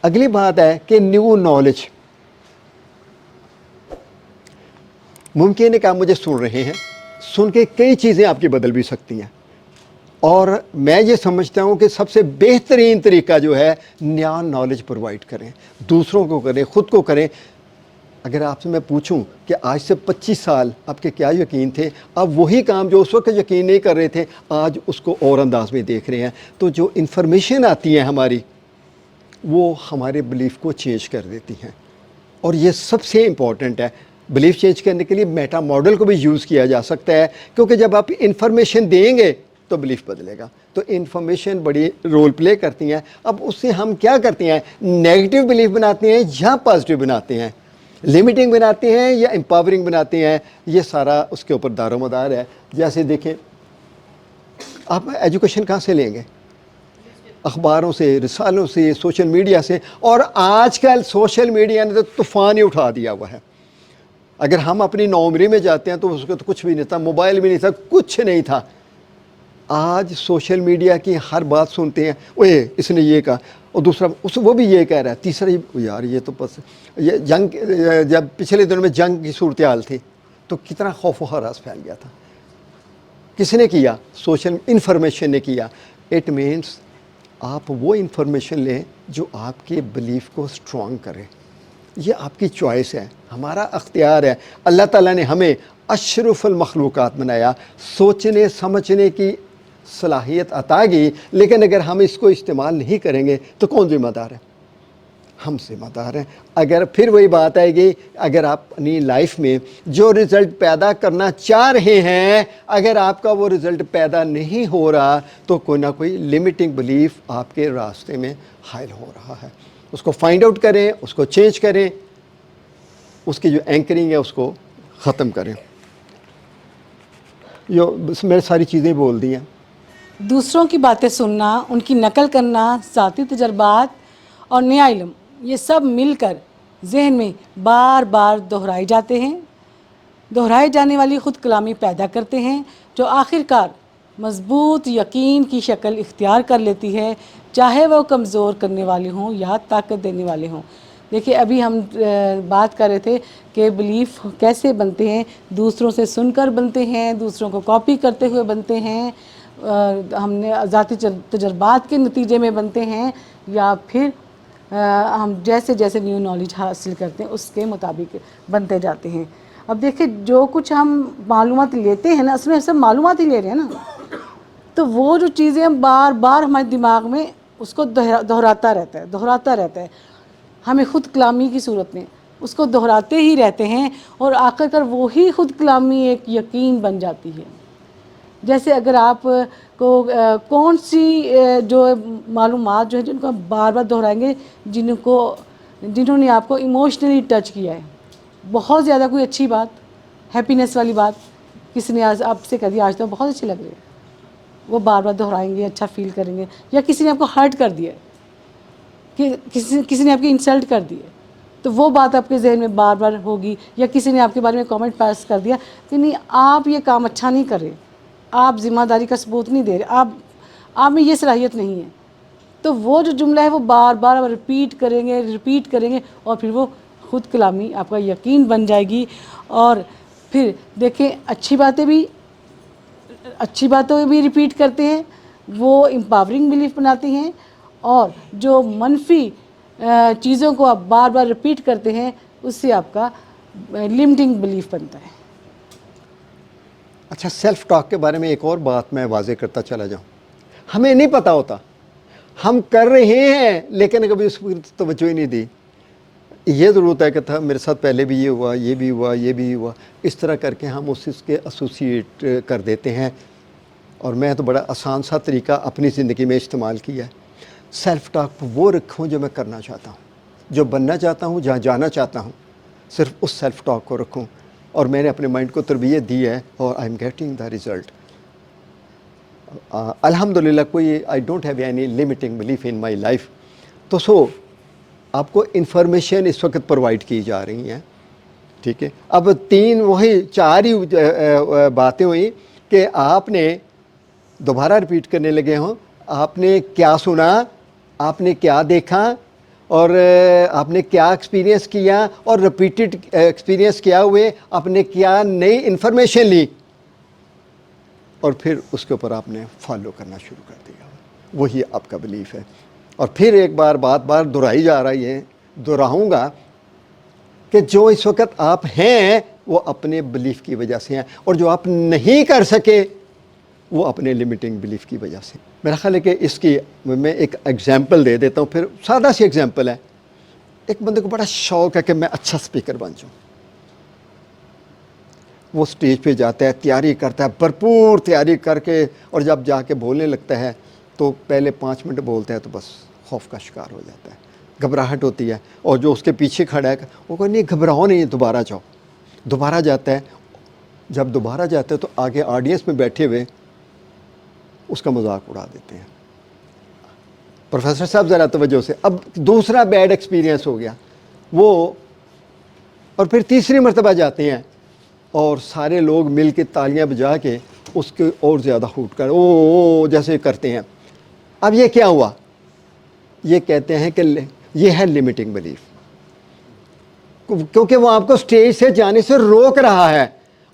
अगली बात है कि न्यू नॉलेज। मुमकिन है कि आप मुझे सुन रहे हैं, सुन के कई चीज़ें आपकी बदल भी सकती हैं, और मैं ये समझता हूँ कि सबसे बेहतरीन तरीका जो है, नया नॉलेज प्रोवाइड करें, दूसरों को करें, ख़ुद को करें। अगर आपसे मैं पूछूं कि आज से 25 साल आपके क्या यकीन थे, अब वही काम जो उस वक्त यकीन नहीं कर रहे थे, आज उसको और अंदाज में देख रहे हैं। तो जो इन्फॉर्मेशन आती है हमारी, वो हमारे बिलीफ को चेंज कर देती हैं, और ये सबसे इम्पॉर्टेंट है। बिलीफ चेंज करने के लिए मेटा मॉडल को भी यूज़ किया जा सकता है, क्योंकि जब आप इन्फॉर्मेशन देंगे तो बिलीफ बदलेगा। तो इन्फॉर्मेशन बड़ी रोल प्ले करती हैं। अब उससे हम क्या करते हैं, नेगेटिव बिलीफ बनाते हैं या पॉजिटिव बनाते हैं, लिमिटिंग बनाते हैं या एम्पावरिंग बनाते हैं, ये सारा उसके ऊपर दारोमदार है। जैसे देखें, आप एजुकेशन कहाँ से लेंगे? अखबारों से, रिसालों से, सोशल मीडिया से, और आजकल सोशल मीडिया ने तो तूफ़ान ही उठा दिया हुआ है। अगर हम अपनी नौमरी में जाते हैं तो उसको तो कुछ भी नहीं था, मोबाइल भी नहीं था, कुछ नहीं था। आज सोशल मीडिया की हर बात सुनते हैं, ओए इसने ये कहा, और दूसरा वो भी ये कह रहा है, तीसरा यार ये तो बस ये जंग, जब पिछले दिनों में जंग की सूरत हाल थी तो कितना खौफ व हरास फैल गया था। किसने किया? सोशल इन्फॉर्मेशन ने किया। इट मीन्स आप वो इन्फॉर्मेशन लें जो आपके बिलीफ को स्ट्रॉन्ग करे। ये आपकी चॉइस है, हमारा अख्तियार है। अल्लाह ताला ने हमें अशरफुल मखलूक़ात बनाया, सोचने समझने की सलाहियत अता की, लेकिन अगर हम इसको इस्तेमाल नहीं करेंगे तो कौन ज़िम्मेदार है? हम ज़िम्मेदार हैं। अगर फिर वही बात आएगी, अगर आप अपनी लाइफ में जो रिज़ल्ट पैदा करना चाह रहे हैं, अगर आपका वो रिज़ल्ट पैदा नहीं हो रहा, तो कोई ना कोई लिमिटिंग बिलीफ आपके रास्ते में हाइल हो रहा है। उसको फाइंड आउट करें, उसको चेंज करें, उसकी जो एंकरिंग है उसको ख़त्म करें। यो बस मैंने सारी चीज़ें बोल दी हैं। दूसरों की बातें सुनना, उनकी नकल करना, ज़ाती तजर्बात और नया इल्म, ये सब मिलकर जहन में बार बार दोहराए जाते हैं। दोहराए जाने वाली ख़ुद कलामी पैदा करते हैं, जो आखिरकार मज़बूत यकीन की शक्ल इख्तियार कर लेती है, चाहे वह कमज़ोर करने वाले हों या ताकत देने वाले हों। देखिए, अभी हम बात कर रहे थे कि बिलीफ कैसे बनते हैं, दूसरों से सुनकर बनते हैं, दूसरों को कॉपी करते हुए बनते हैं, हमने ज़ाती तजर्बात के नतीजे में बनते हैं, या फिर हम जैसे जैसे न्यू नॉलेज हासिल करते हैं उसके मुताबिक बनते जाते हैं। अब देखिए, जो कुछ हम मालूमात लेते हैं ना, उसमें सब मालूमात ही ले रहे हैं ना, तो वो जो चीज़ें हम बार बार हमारे दिमाग में उसको दोहराता रहता है। हमें ख़ुद कलामी की सूरत में उसको दोहराते ही रहते हैं, और आखिरकार वो ही ख़ुद कलामी एक यकीन बन जाती है। जैसे अगर आप को कौन सी जो मालूमात जो है जिनको आप बार बार दोहराएंगे, जिन्होंने आपको इमोशनली टच किया है, बहुत ज़्यादा कोई अच्छी बात, हैप्पीनेस वाली बात किसी ने आज आपसे कह दिया, आज तो बहुत अच्छी लग रही है, वो बार बार दोहराएंगे, अच्छा फील करेंगे। या किसी ने आपको हर्ट कर दिया, कि किसी ने आपकी इंसल्ट कर दी है, तो वो बात आपके जहन में बार बार होगी। या किसी ने आपके बारे में कमेंट पास कर दिया कि नहीं, आप ये काम अच्छा नहीं कर रहे, आप ज़िम्मेदारी का सबूत नहीं दे रहे, आप में ये सलाहियत नहीं है, तो वो जो जुमला है वो बार बार रिपीट करेंगे, और फिर वो ख़ुद कलामी आपका यकीन बन जाएगी। और फिर देखें, अच्छी बातें भी रिपीट करते हैं, वो एम्पावरिंग बिलीफ बनाती हैं, और जो मनफी चीज़ों को आप बार बार रिपीट करते हैं, उससे आपका लिमिटिंग बिलीफ बनता है। अच्छा, सेल्फ टॉक के बारे में एक और बात मैं वाज़े करता चला जाऊँ। हमें नहीं पता होता, हम कर रहे हैं, लेकिन कभी उस पर तवज्जो ही नहीं दी। ये ज़रूरत है कि था मेरे साथ पहले भी ये हुआ, ये भी हुआ, ये भी हुआ, इस तरह करके हम उसके एसोसिएट कर देते हैं। और मैं तो बड़ा आसान सा तरीका अपनी ज़िंदगी में इस्तेमाल किया है। सेल्फ टॉक वो रखूँ जो मैं करना चाहता हूँ, जो बनना चाहता हूँ, जहाँ जाना चाहता हूँ, सिर्फ उस सेल्फ टॉक को रखूँ। और मैंने अपने माइंड को तरबियत दी है, और I am getting the result. अल्हम्दुलिल्लाह, कोई I don't have any limiting belief in my life. तो आपको इन्फॉर्मेशन इस वक्त प्रोवाइड की जा रही हैं, ठीक है। अब चार ही बातें हुई कि आपने दोबारा रिपीट करने लगे हों, आपने क्या सुना, आपने क्या देखा, اور آپ نے کیا ایکسپیرینس کیا اور ریپیٹڈ ایکسپیرینس کیا ہوئے آپ نے کیا نئی انفارمیشن لی اور پھر اس کے اوپر آپ نے فالو کرنا شروع کر دیا. وہی آپ کا بلیف ہے. اور پھر ایک بار بار دہرائی جا رہی ہے, دہراؤں گا کہ جو اس وقت آپ ہیں وہ اپنے بلیف کی وجہ سے ہیں, اور جو آپ نہیں کر سکے وہ اپنے لمیٹنگ بلیف کی وجہ سے. میرا خیال ہے کہ اس کی میں ایک ایگزامپل دے دیتا ہوں, پھر سادہ سی ایگزامپل ہے. ایک بندے کو بڑا شوق ہے کہ میں اچھا سپیکر بن جاؤں. وہ سٹیج پہ جاتا ہے, تیاری کرتا ہے, بھرپور تیاری کر کے, اور جب جا کے بولنے لگتا ہے تو پہلے 5 منٹ بولتا ہے تو بس خوف کا شکار ہو جاتا ہے, گھبراہٹ ہوتی ہے. اور جو اس کے پیچھے کھڑا ہے وہ کوئی نہیں, گھبراؤ نہیں, دوبارہ جاؤ. دوبارہ جاتا ہے. جب دوبارہ جاتا ہے تو آگے آڈینس میں بیٹھے ہوئے اس کا مذاق اڑا دیتے ہیں. پروفیسر صاحب ذرا توجہ سے, اب دوسرا بیڈ ایکسپیرینس ہو گیا وہ. اور پھر تیسری مرتبہ جاتے ہیں اور سارے لوگ مل کے تالیاں بجا کے اس کے اور زیادہ ہوٹ کر او جیسے کرتے ہیں. اب یہ کیا ہوا؟ یہ کہتے ہیں کہ یہ ہے لمیٹنگ بلیف, کیونکہ وہ آپ کو سٹیج سے جانے سے روک رہا ہے.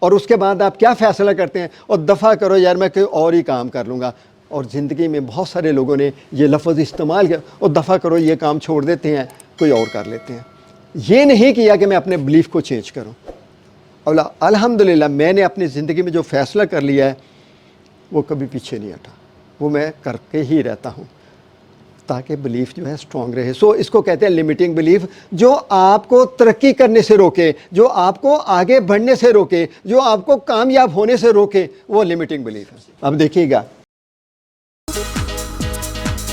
اور اس کے بعد آپ کیا فیصلہ کرتے ہیں؟ اور دفع کرو یار میں کوئی اور ہی کام کر لوں گا. اور زندگی میں بہت سارے لوگوں نے یہ لفظ استعمال کیا, اور دفع کرو یہ کام چھوڑ دیتے ہیں, کوئی اور کر لیتے ہیں. یہ نہیں کیا کہ میں اپنے بلیف کو چینج کروں. الحمدللہ میں نے اپنی زندگی میں جو فیصلہ کر لیا ہے وہ کبھی پیچھے نہیں ہٹا, وہ میں کر کے ہی رہتا ہوں تاکہ بلیف جو ہے اسٹرانگ رہے. سو اس کو کہتے ہیں لمیٹنگ بلیف, جو آپ کو ترقی کرنے سے روکے, جو آپ کو آگے بڑھنے سے روکے, جو آپ کو کامیاب ہونے سے روکے, وہ لمیٹنگ بلیف ہے. اب دیکھیے گا